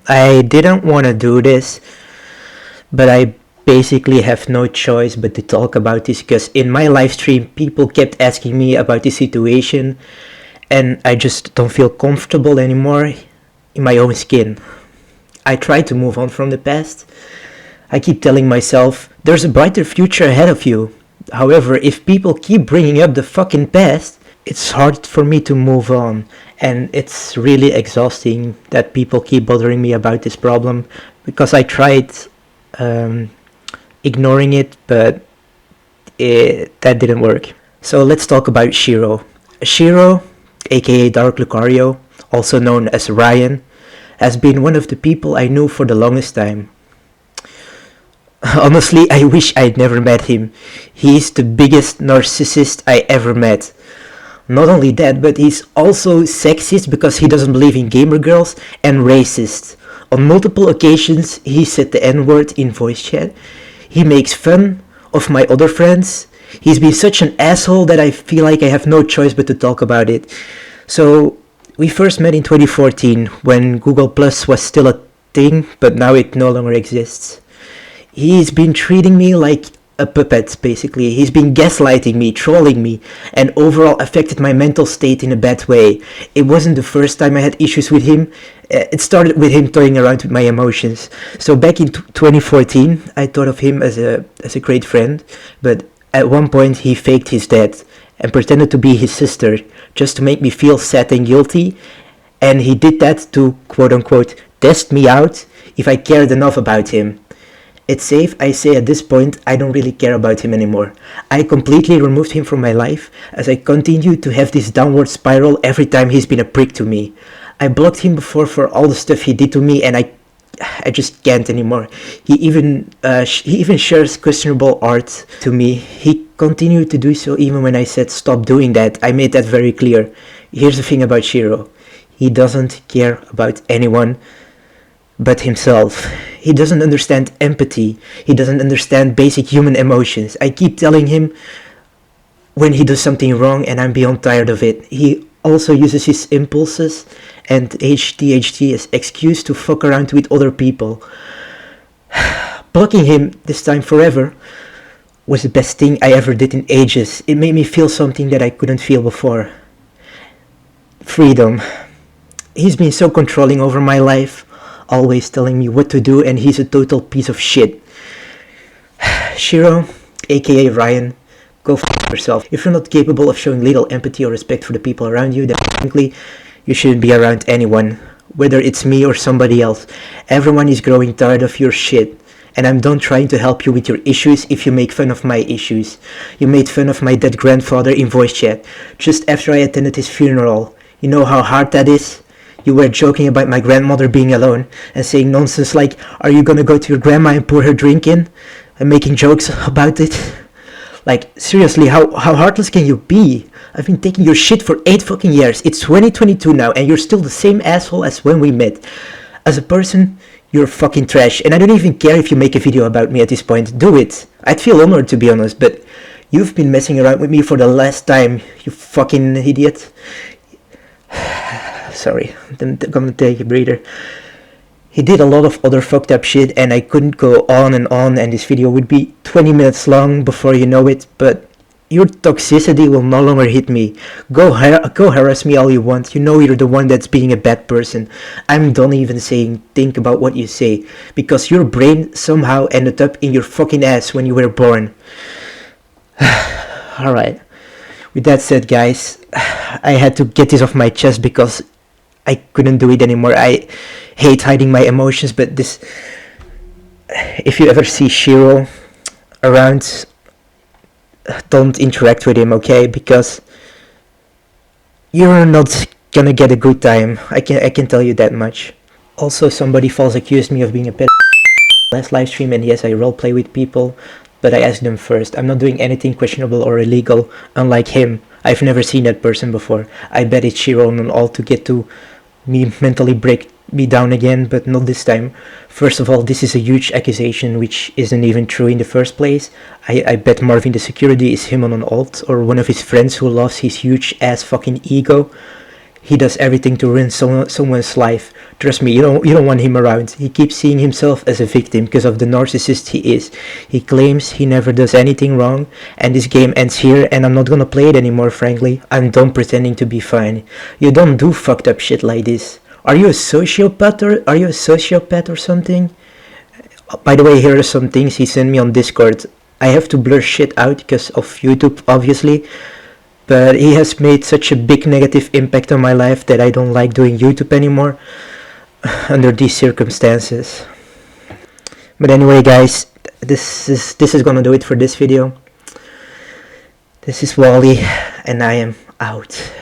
I didn't want to do this, but I basically have no choice but to talk about this because in my live stream people kept asking me about this situation and I just don't feel comfortable anymore in my own skin. I try to move on from the past. I keep telling myself there's a brighter future ahead of you. However, if people keep bringing up the fucking past, it's hard for me to move on, and it's really exhausting that people keep bothering me about this problem because I tried um, ignoring it, but that didn't work. So let's talk about Shiro. Shiro, aka Dark Lucario, also known as Ryan, has been one of the people I knew for the longest time. Honestly, I wish I'd never met him. He's the biggest narcissist I ever met. Not only that, but he's also sexist because he doesn't believe in gamer girls, and racist. On multiple occasions, he said the N-word in voice chat. He makes fun of my other friends. He's been such an asshole that I feel like I have no choice but to talk about it. So, we first met in 2014 when Google Plus was still a thing, but now it no longer exists. He's been treating me like a puppet, basically. He's been gaslighting me, trolling me, and overall affected my mental state in a bad way. It wasn't the first time I had issues with him. It started with him toying around with my emotions. So back in 2014, I thought of him as a great friend, but at one point he faked his death and pretended to be his sister just to make me feel sad and guilty, and he did that to quote-unquote test me out if I cared enough about him. It's safe I say at this point I don't really care about him anymore. I completely removed him from my life as I continue to have this downward spiral every time he's been a prick to me. I blocked him before for all the stuff he did to me, and I just can't anymore. He even shares questionable art to me. He continued to do so even when I said stop doing that. I made that very clear. Here's the thing about Shiro. He doesn't care about anyone but himself. He doesn't understand empathy. He doesn't understand basic human emotions. I keep telling him when he does something wrong and I'm beyond tired of it. He also uses his impulses and ADHD as excuse to fuck around with other people. Blocking him, this time forever, was the best thing I ever did in ages. It made me feel something that I couldn't feel before. Freedom. He's been so controlling over my life, always telling me what to do, and he's a total piece of shit. Shiro, aka Ryan, go f*** yourself. If you're not capable of showing little empathy or respect for the people around you, then frankly, you shouldn't be around anyone, whether it's me or somebody else. Everyone is growing tired of your shit, and I'm done trying to help you with your issues if you make fun of my issues. You made fun of my dead grandfather in voice chat, just after I attended his funeral. You know how hard that is? You were joking about my grandmother being alone and saying nonsense like, are you gonna go to your grandma and pour her drink in? And making jokes about it. Like, seriously, how heartless can you be? I've been taking your shit for 8 fucking years. It's 2022 now and you're still the same asshole as when we met. As a person, you're fucking trash, and I don't even care if you make a video about me at this point. Do it. I'd feel honored, to be honest, but you've been messing around with me for the last time, you fucking idiot. Sorry, I'm gonna take a breather. He did a lot of other fucked up shit and I couldn't go on and this video would be 20 minutes long before you know it, but your toxicity will no longer hit me. Go harass me all you want. You know you're the one that's being a bad person. I'm done even saying think about what you say, because your brain somehow ended up in your fucking ass when you were born. Alright. With that said, guys, I had to get this off my chest because I couldn't do it anymore. I hate hiding my emotions, but this... If you ever see Shiro around, don't interact with him, okay? Because you're not gonna get a good time. I can tell you that much. Also, somebody false accused me of being a pedophile last live stream, and yes, I roleplay with people, but I asked them first. I'm not doing anything questionable or illegal, unlike him. I've never seen that person before. I bet it's Shiro and all to get to me mentally break me down again, but not this time. First of all, this is a huge accusation which isn't even true in the first place. I bet Marvin the security is him on an alt, or one of his friends who loves his huge ass fucking ego. He does everything to ruin someone's life. Trust me, you don't want him around. He keeps seeing himself as a victim because of the narcissist he is. He claims he never does anything wrong, and this game ends here, and I'm not gonna play it anymore, frankly. I'm done pretending to be fine. You don't do fucked up shit like this. Are you a sociopath or something? By the way, here are some things he sent me on Discord. I have to blur shit out because of YouTube, obviously, but he has made such a big negative impact on my life that I don't like doing YouTube anymore under these circumstances. But anyway, guys, this is gonna do it for this video. This is Wally, and I am out.